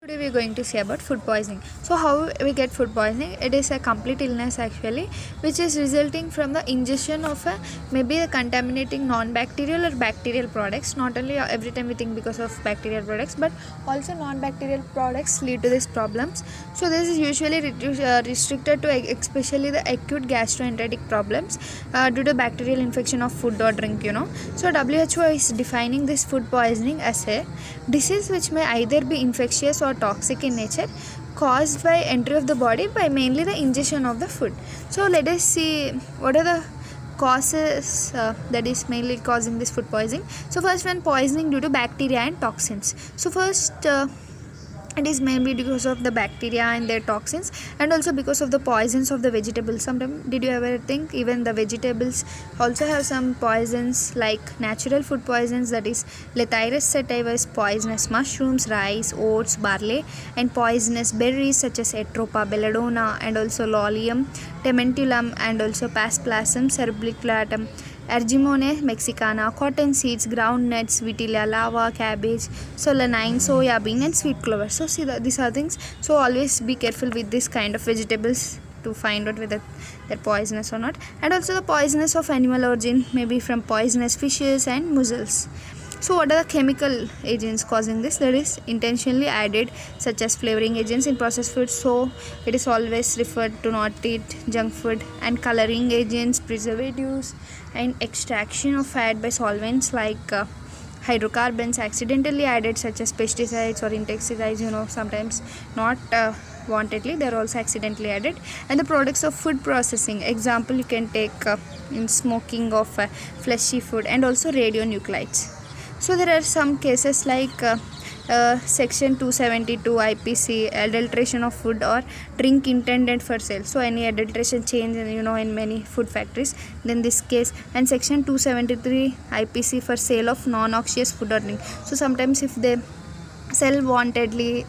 Today we are going to see about food poisoning. So how we get food poisoning? It is a complete illness actually, which is resulting from the ingestion of maybe a contaminating non-bacterial or bacterial products. Not only every time we think because of bacterial products, but also non-bacterial products lead to these problems. So this is usually restricted to especially the acute gastroenteritic problems due to bacterial infection of food or drink. So WHO is defining this food poisoning as a disease which may either be infectious or toxic in nature, caused by entry of the body by mainly the ingestion of the food. So let us see what are the causes that is mainly causing this food poisoning. So first one, poisoning due to bacteria and toxins. So first it is mainly because of the bacteria and their toxins, and also because of the poisons of the vegetables. Sometimes did you ever think even the vegetables also have some poisons, like natural food poisons, that is Lathyrus sativa is poisonous mushrooms, rice, oats, barley, and poisonous berries such as Atropa belladonna and also Lolium tementulum and also Pasplasum cerebriculatum, Argemone mexicana, cotton seeds, ground nuts, vitilla, lava, cabbage, solanine, soya bean, and sweet clover. So see these are things. So always be careful with this kind of vegetables to find out whether they're poisonous or not. And also the poisonous of animal origin, maybe from poisonous fishes and mussels. So what are the chemical agents causing this? That is intentionally added, such as flavoring agents in processed food. So it is always referred to not eat junk food, and coloring agents, preservatives, and extraction of fat by solvents like hydrocarbons accidentally added, such as pesticides or insecticides. Sometimes not wantedly, they are also accidentally added. And the products of food processing, example you can take in smoking of fleshy food, and also radionuclides. So there are some cases like section 272 IPC, adulteration of food or drink intended for sale. So any adulteration change in many food factories, then this case. And section 273 IPC for sale of non-noxious food or drink. So sometimes if they sell wantedly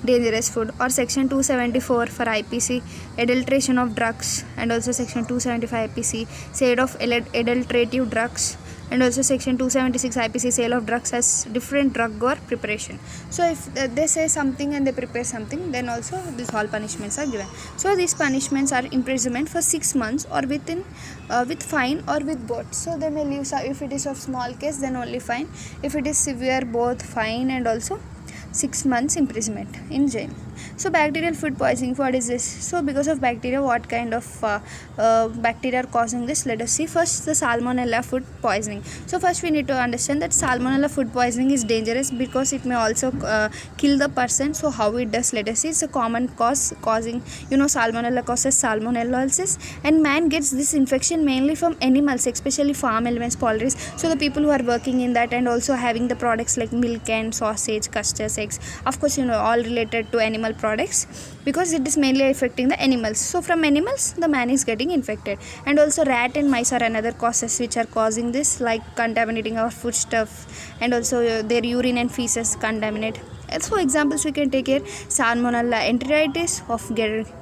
dangerous food. Or section 274 for IPC, adulteration of drugs, and also section 275 IPC, sale of adulterative drugs, and also section 276 IPC, sale of drugs as different drug or preparation. So if they say something and they prepare something, then also these all punishments are given. So these punishments are imprisonment for 6 months or with fine or with both. So they may leave, if it is of small case then only fine, if it is severe both fine and also 6 months imprisonment in jail. So bacterial food poisoning, what is this? So because of bacteria, what kind of bacteria are causing this? Let us see. First, the salmonella food poisoning. So first we need to understand that salmonella food poisoning is dangerous because it may also kill the person. So how it does, let us see. It's a common cause causing, salmonella causes salmonellosis, and man gets this infection mainly from animals, especially farm elements, poultries. So the people who are working in that and also having the products like milk and sausage, custards, eggs, of course all related to animal products, because it is mainly affecting the animals. So from animals the man is getting infected. And also rat and mice are another causes which are causing this, like contaminating our foodstuff, and also their urine and feces contaminate. So examples we can take here: Salmonella enteritis of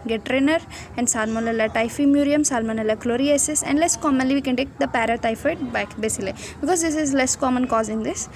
Gettrenner, and Salmonella typhimurium, Salmonella chloriasis, and less commonly we can take the paratyphoid bacilli, because this is less common causing this.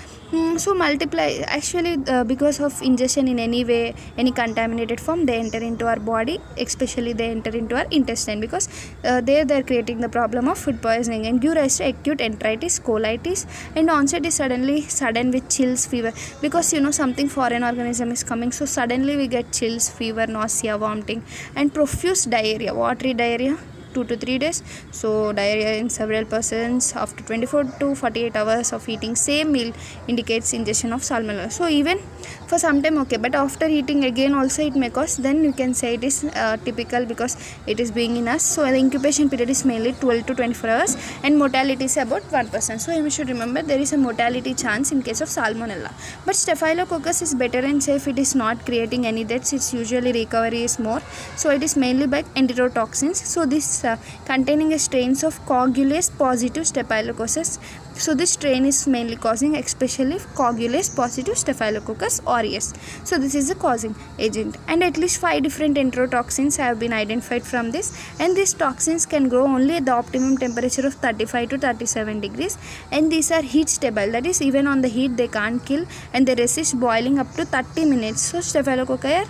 So multiply actually because of ingestion in any way, any contaminated form, they enter into our body, especially they enter into our intestine, because they are creating the problem of food poisoning and give rise to acute enteritis, colitis, and onset is sudden with chills, fever, because something foreign organism is coming, so suddenly we get chills, fever, nausea, vomiting, and profuse diarrhea, watery diarrhea 2 to 3 days. So diarrhea in several persons after 24 to 48 hours of eating same meal indicates ingestion of salmonella. So even for some time okay, but after eating again also it may cause, then you can say it is typical because it is being in us. So the incubation period is mainly 12 to 24 hours, and mortality is about 1%. So you should remember there is a mortality chance in case of salmonella. But staphylococcus is better and safe. It is not creating any deaths. Its usually recovery is more. So it is mainly by enterotoxins. So this containing a strains of coagulase positive staphylococcus. So this strain is mainly causing especially coagulase positive staphylococcus aureus. So this is the causing agent, and at least 5 different enterotoxins have been identified from this, and these toxins can grow only at the optimum temperature of 35 to 37 degrees, and these are heat stable, that is even on the heat they can't kill, and they resist boiling up to 30 minutes. So staphylococci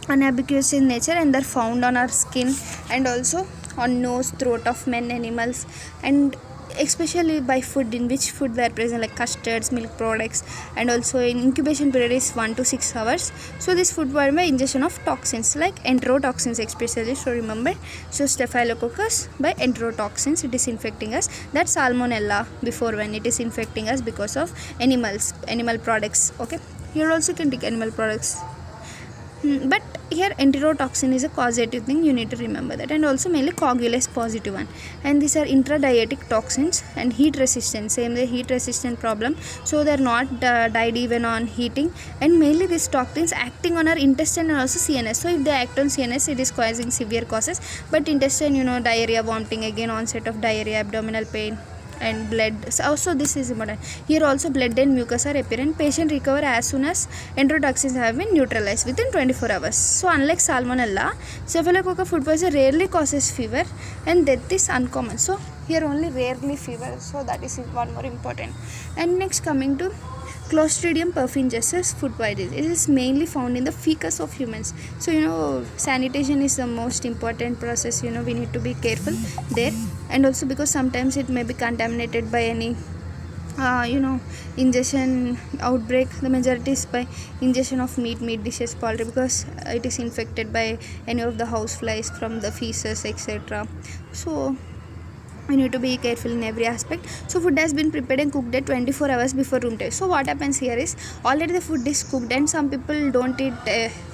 are ubiquitous in nature, and they're found on our skin and also on nose, throat of men, animals, and especially by food, in which food they are present, like custards, milk products, and also in incubation period is 1 to 6 hours. So this food by ingestion of toxins like enterotoxins especially. So remember, so staphylococcus by enterotoxins, it is infecting us. That salmonella before, when it is infecting us because of animal products. Okay, here also you can take animal products. But here enterotoxin is a causative thing, you need to remember that, and also mainly coagulase positive one, and these are intradietic toxins and heat resistant, same way heat resistant problem, so they are not died even on heating, and mainly these toxins acting on our intestine and also CNS. So if they act on CNS, it is causing severe causes, but intestine, diarrhea, vomiting, again onset of diarrhea, abdominal pain, and blood. Also this is important. Here also blood and mucus are apparent. Patient recover as soon as enterotoxins have been neutralized within 24 hours. So unlike salmonella, Staphylococcus food poisoning rarely causes fever, and death is uncommon. So here only rarely fever, so that is one more important. And next, coming to Clostridium perfringens food poisoning. It is mainly found in the feces of humans. So sanitation is the most important process. We need to be careful there, and also because sometimes it may be contaminated by any ingestion outbreak. The majority is by ingestion of meat dishes, poultry, because it is infected by any of the house flies from the feces, etc. So we need to be careful in every aspect. So food has been prepared and cooked at 24 hours before room temperature. So what happens here is, already the food is cooked, and some people don't eat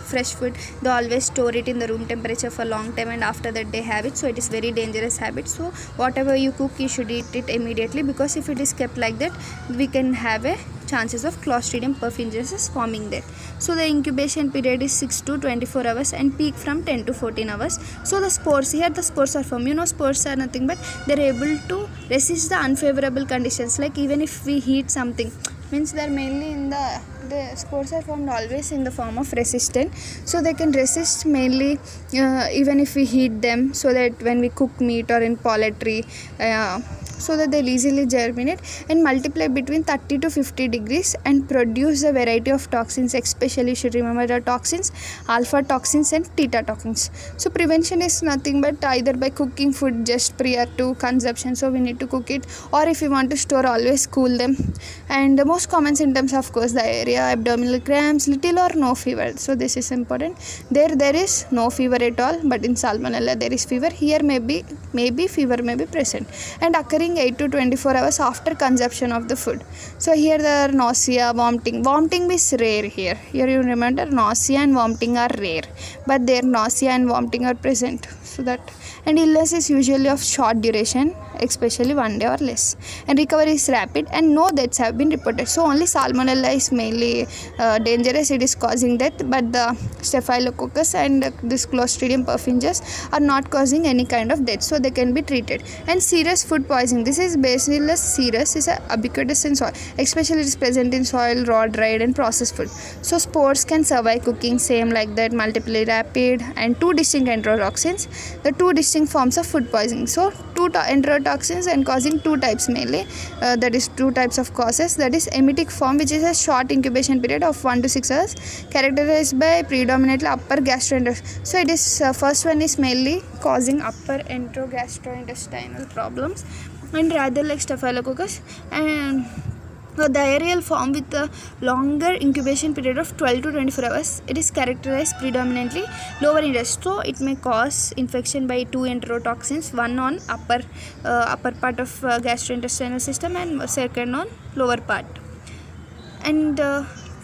fresh food. They always store it in the room temperature for long time, and after that they have it. So it is very dangerous habit. So whatever you cook, you should eat it immediately, because if it is kept like that, we can have a chances of Clostridium perfringens forming there. So the incubation period is 6 to 24 hours and peak from 10 to 14 hours. So the spores, here the spores are formed. Spores are nothing but they are able to resist the unfavorable conditions, like even if we heat something, means they are mainly in the spores are formed always in the form of resistant, so they can resist mainly even if we heat them, so that when we cook meat or in poultry, so that they'll easily germinate and multiply between 30 to 50 degrees and produce a variety of toxins. Especially you should remember the toxins, alpha toxins and theta toxins. So prevention is nothing but either by cooking food just prior to consumption, so we need to cook it, or if you want to store, always cool them. And the most common symptoms, of course, diarrhea, abdominal cramps, little or no fever. So this is important. There is no fever at all, but in salmonella there is fever. Here maybe fever may be present and occurring 8 to 24 hours after consumption of the food. So here there are nausea, vomiting is rare here you remember, nausea and vomiting are rare, but there nausea and vomiting are present. So that, and illness is usually of short duration, especially 1 day or less, and recovery is rapid, and no deaths have been reported. So only salmonella is mainly dangerous, it is causing death, but the staphylococcus and this Clostridium perfringens are not causing any kind of death, so they can be treated. And serious food poisoning, this is Bacillus cereus, is ubiquitous in soil, especially it is present in soil, raw, dried and processed food. So spores can survive cooking, same like that, multiply rapid, and 2 distinct enterotoxins, the 2 distinct forms of food poisoning. So 2 enterotoxins and causing 2 types mainly, that is 2 types of causes, that is emetic form, which is a short incubation period of 1 to 6 hours, characterized by predominantly upper gastrointestinal. So it is first one is mainly causing upper gastrointestinal problems, and rather like staphylococcus, and the diarrheal form with a longer incubation period of 12 to 24 hours. It is characterized predominantly lower intestine. So it may cause infection by 2 enterotoxins, one on upper part of gastrointestinal system and second on lower part. And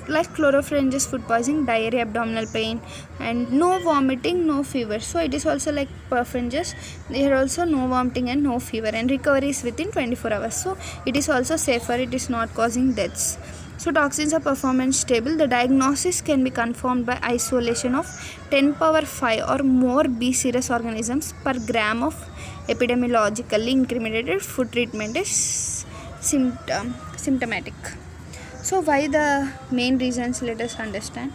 like chlorofringes food poisoning, diarrhea, abdominal pain, and no vomiting, no fever. So it is also like perfringens, there are also no vomiting and no fever, and recovery is within 24 hours. So it is also safer, it is not causing deaths. So toxins are performance stable. The diagnosis can be confirmed by isolation of 10 power 5 or more B series organisms per gram of epidemiologically incriminated food treatment is symptomatic. So why the main reasons, let us understand.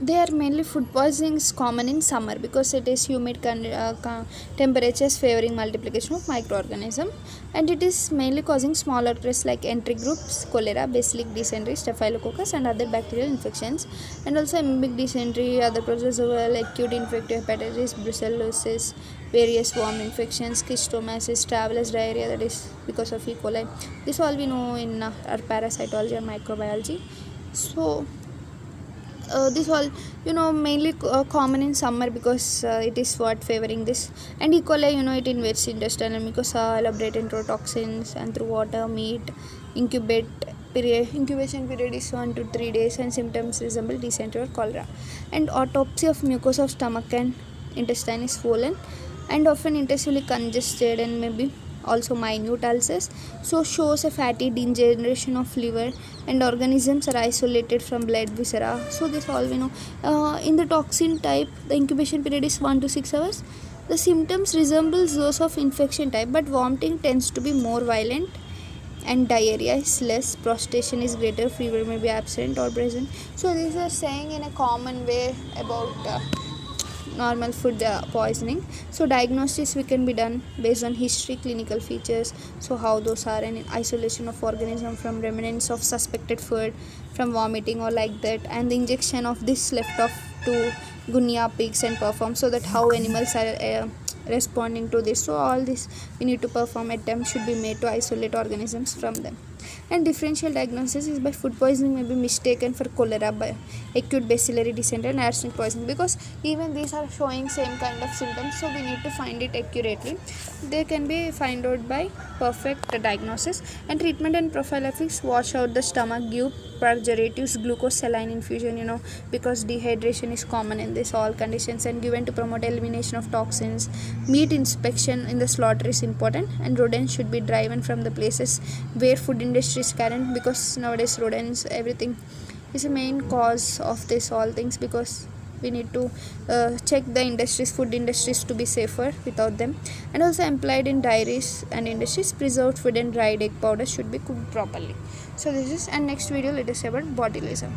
They are mainly food poisoning is common in summer because it is humid temperatures favoring multiplication of microorganism, and it is mainly causing smaller pests like entry groups, cholera, bacillic dysentery, staphylococcus and other bacterial infections, and also amoebic dysentery, other protozoal, acute infective hepatitis, brucellosis, various worm infections, schistosomiasis, travelers diarrhea, that is because of E. coli. This all we know in our parasitology and microbiology. So this all mainly common in summer because it is what favoring this. And E. coli, it invades intestinal mucosa, elaborate enterotoxins, and through water, meat, incubation period is 1 to 3 days, and symptoms resemble dysentery or cholera. And autopsy of mucosa of stomach and intestine is swollen and often intestinally congested and maybe also minute ulcers, so shows a fatty degeneration of liver, and organisms are isolated from blood viscera. So this all we know. In the toxin type, the incubation period is 1 to 6 hours. The symptoms resembles those of infection type, but vomiting tends to be more violent and diarrhea is less, prostration is greater, fever may be absent or present. So these are saying in a common way about normal food poisoning. So diagnosis we can be done based on history, clinical features, so how those are, and isolation of organism from remnants of suspected food from vomiting or like that, and the injection of this left off to guinea pigs and perform, so that how animals are responding to this. So all this we need to perform, attempts should be made to isolate organisms from them. And differential diagnosis is by food poisoning may be mistaken for cholera, by acute bacillary dysentery and arsenic poisoning, because even these are showing same kind of symptoms, so we need to find it accurately. They can be find out by perfect diagnosis. And treatment and prophylaxis: wash out the stomach, give purgatives, glucose saline infusion, because dehydration is common in this all conditions, and given to promote elimination of toxins. Meat inspection in the slaughter is important, and rodents should be driven from the places where food industry is current, because nowadays rodents, everything is a main cause of this all things, because we need to check the industries, food industries, to be safer without them. And also employed in dairies and industries, preserved food and dried egg powder should be cooked properly. So this is, and next video let us say about botulism.